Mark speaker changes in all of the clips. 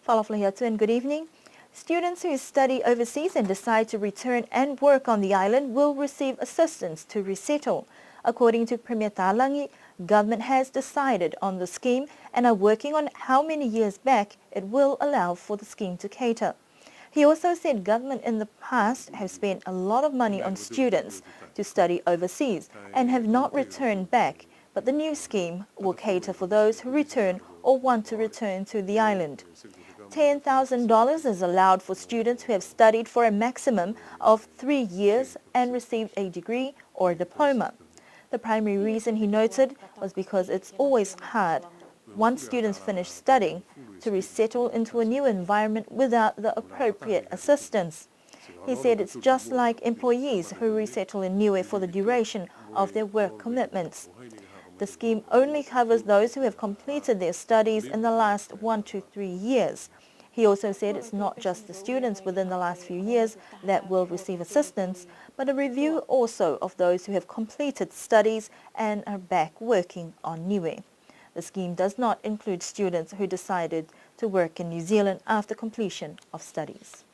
Speaker 1: Falafel and good evening. Students who study overseas and decide to return and work on the island will receive assistance to resettle. According to Premier Talangi, government has decided on the scheme and are working on how many years back it will allow for the scheme to cater. He also said government in the past have spent a lot of money on students to study overseas and have not returned back, but the new scheme will cater for those who return or want to return to the island. $10,000 is allowed for students who have studied for a maximum of 3 years and received a degree or diploma. The primary reason, he noted, was because it's always hard, once students finish studying, to resettle into a new environment without the appropriate assistance. He said it's just like employees who resettle in Niue for the duration of their work commitments. The scheme only covers those who have completed their studies in the last 1 to 3 years. He also said it's not just the students within the last few years that will receive assistance, but a review also of those who have completed studies and are back working on Niue. The scheme does not include students who decided to work in New Zealand after completion of studies.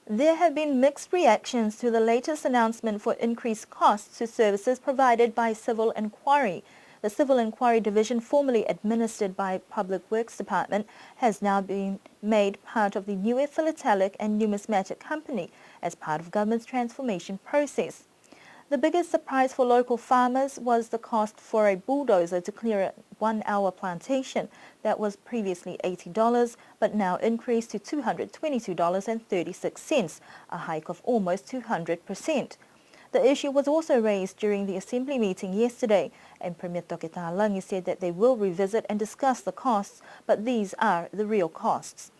Speaker 1: There have been mixed reactions to the latest announcement for increased costs to services provided by Civil and Quarry. The Civil and Quarry Division, formerly administered by Public Works Department, has now been made part of the Niue Philatelic and Numismatic Company as part of government's transformation process. The biggest surprise for local farmers was the cost for a bulldozer to clear a 1-hour plantation that was previously $80 but now increased to $222.36, a hike of almost 200%. The issue was also raised during the Assembly meeting yesterday, and Premier Talangi said that they will revisit and discuss the costs, but these are the real costs.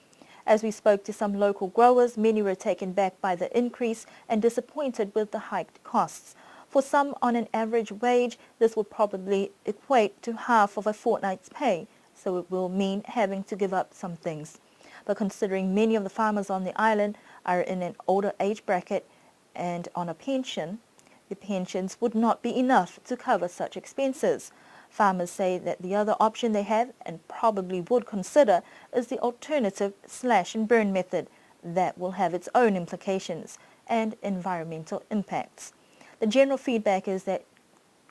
Speaker 1: As we spoke to some local growers, many were taken back by the increase and disappointed with the hiked costs. For some on an average wage, this will probably equate to half of a fortnight's pay, so it will mean having to give up some things. But considering many of the farmers on the island are in an older age bracket and on a pension, the pensions would not be enough to cover such expenses. Farmers say that the other option they have and probably would consider is the alternative slash and burn method that will have its own implications and environmental impacts. The general feedback is that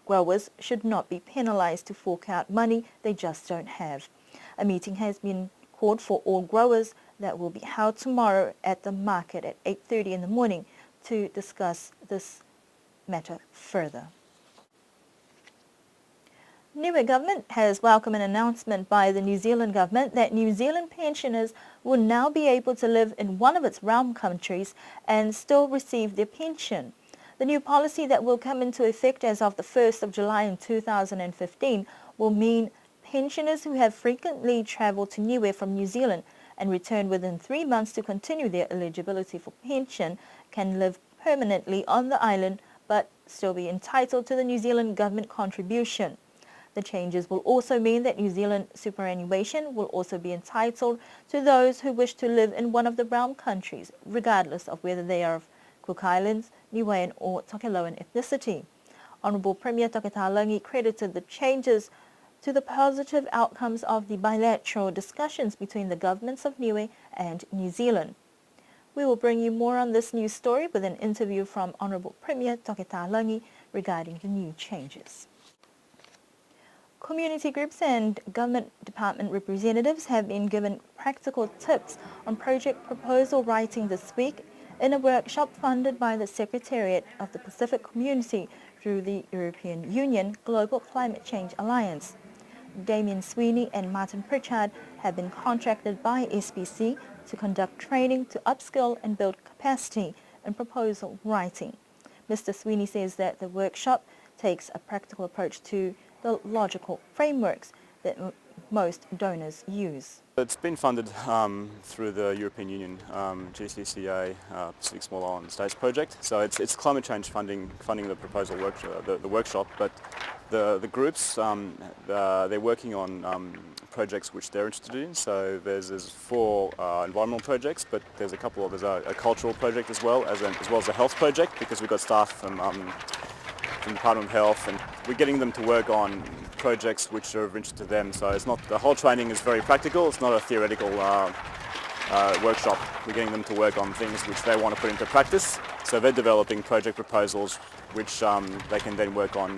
Speaker 1: growers should not be penalized to fork out money they just don't have. A meeting has been called for all growers that will be held tomorrow at the market at 8:30 in the morning to discuss this matter further. Niue government has welcomed an announcement by the New Zealand government that New Zealand pensioners will now be able to live in one of its realm countries and still receive their pension. The new policy that will come into effect as of the 1st of July in 2015 will mean pensioners who have frequently travelled to Niue from New Zealand and return within 3 months to continue their eligibility for pension can live permanently on the island but still be entitled to the New Zealand government contribution. The changes will also mean that New Zealand superannuation will also be entitled to those who wish to live in one of the realm countries, regardless of whether they are of Cook Islands, Niuean or Tokelauan ethnicity. Honourable Premier Talangi credited the changes to the positive outcomes of the bilateral discussions between the governments of Niue and New Zealand. We will bring you more on this news story with an interview from Honourable Premier Talangi regarding the new changes. Community groups and government department representatives have been given practical tips on project proposal writing this week in a workshop funded by the Secretariat of the Pacific Community through the European Union Global Climate Change Alliance. Damien Sweeney and Martin Pritchard have been contracted by SPC to conduct training to upskill and build capacity in proposal writing. Mr. Sweeney says that the workshop takes a practical approach to the logical frameworks that most donors use.
Speaker 2: It's been funded through the European Union GCCA Pacific Small Island States project. So it's climate change funding the proposal the workshop, but the groups they're working on projects which they're interested in. So there's 4 environmental projects, but there's there's a cultural project as well as a health project, because we've got staff from the Department of Health, and we're getting them to work on projects which are of interest to them. So it's not, the whole training is very practical. It's not a theoretical workshop. We're getting them to work on things which they want to put into practice. So they're developing project proposals which they can then work on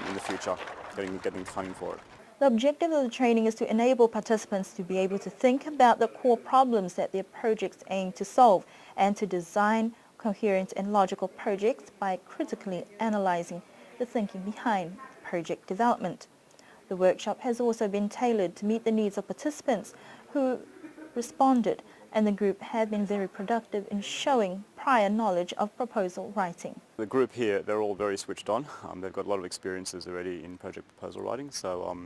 Speaker 2: in the future, getting funding for it.
Speaker 1: The objective of the training is to enable participants to be able to think about the core problems that their projects aim to solve and to design coherent and logical projects by critically analyzing the thinking behind project development. The workshop has also been tailored to meet the needs of participants who responded, and the group have been very productive in showing prior knowledge of proposal writing.
Speaker 2: The group here, they're all very switched on. They've got a lot of experiences already in project proposal writing, so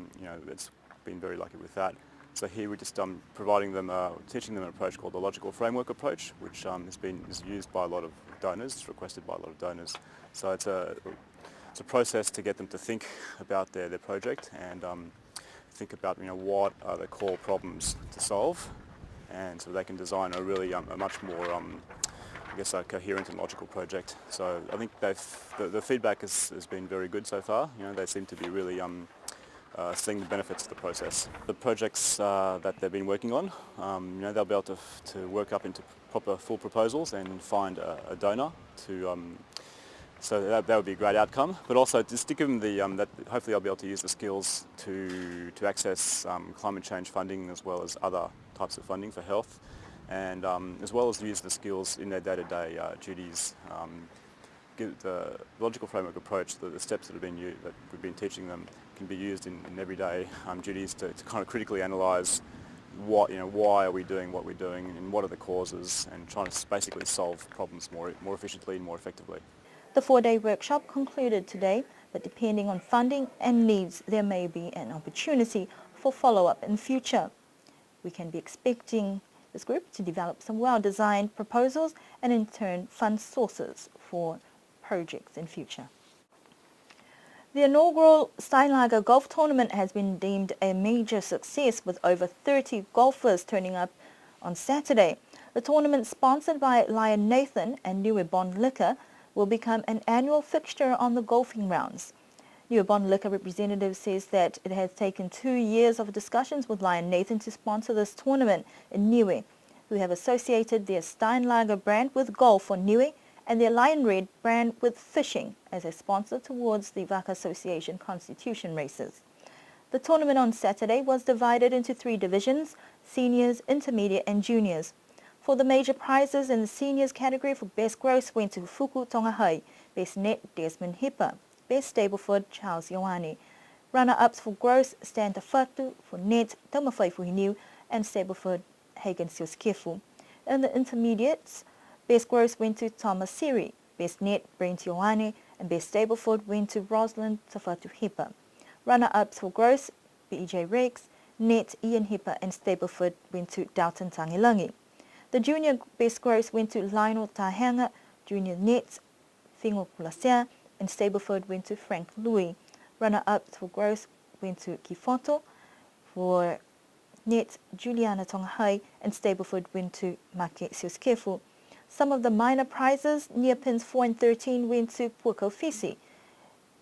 Speaker 2: it's been very lucky with that. So here we're just providing them, teaching them an approach called the logical framework approach, which is used by a lot of donors, it's requested by a lot of donors. So it's a process to get them to think about their project and think about what are the core problems to solve, and so they can design a really a much more a coherent and logical project. So I think the feedback has been very good so far. They seem to be really seeing the benefits of the process. The projects that they've been working on, they'll be able to work up into proper full proposals and find a donor to. So that would be a great outcome, but also just to give them that hopefully they'll be able to use the skills to access climate change funding as well as other types of funding for health, and as well as use the skills in their day-to-day duties. The logical framework approach, the steps that we've been teaching them can be used in everyday duties to kind of critically analyse why are we doing what we're doing and what are the causes, and trying to basically solve problems more efficiently and more effectively.
Speaker 1: The 4-day workshop concluded today, but depending on funding and needs, there may be an opportunity for follow-up in future. We can be expecting this group to develop some well-designed proposals and in turn fund sources for projects in future. The inaugural Steinlager Golf Tournament has been deemed a major success with over 30 golfers turning up on Saturday. The tournament, sponsored by Lion Nathan and Niue Bond Liquor, will become an annual fixture on the golfing rounds. Niue Bond Liquor representative says that it has taken 2 years of discussions with Lion Nathan to sponsor this tournament in Niue, who have associated their Steinlager brand with golf for Niue and their Lion Red brand with fishing as a sponsor towards the Waka Association Constitution races. The tournament on Saturday was divided into 3 divisions: seniors, intermediate and juniors. For the major prizes in the seniors category, for best gross went to Fuku Tongahai, best net Desmond Hipper, best Stableford Charles Ioane. Runner-ups for gross Stan Tafatu, for net Taumawhai Fuhiniu and Stableford Hagen Sioskefu. In the intermediates, best gross went to Thomas Siri, best net Brent Ioane and best Stableford went to Rosalind Tafatu Hipper. Runner-ups for gross BJ Rakes, net Ian Hipper and Stableford went to Dalton Tangilangi. The junior best gross went to Lionel Tahanga, junior nets Fingo Kulasea and Stableford went to Frank Louis. Runner-ups for gross went to Kifoto, for net Juliana Tongahai and Stableford went to Make Sioskefu. Some of the minor prizes, near pins 4 and 13 went to Puako Fisi.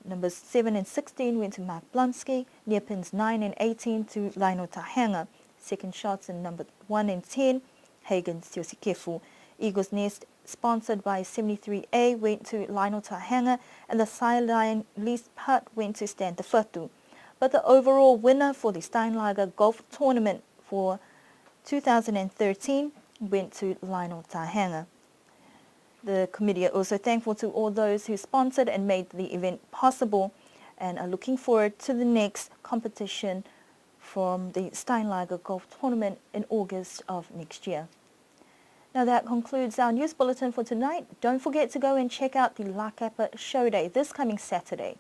Speaker 1: Numbers 7 and 16 went to Mark Blonsky, near pins 9 and 18 to Lionel Tahanga. Second shots in number 1 and 10, Hagen Siosikefu. Eagle's Nest, sponsored by 73A, went to Lionel Tahanga, and the sideline least putt went to Stan Tafatu. But the overall winner for the Steinlager Golf Tournament for 2013 went to Lionel Tahanga. The committee are also thankful to all those who sponsored and made the event possible, and are looking forward to the next competition from the Steinlager Golf Tournament in August of next year. Now that concludes our news bulletin for tonight. Don't forget to go and check out the Lakapa Show Day this coming Saturday.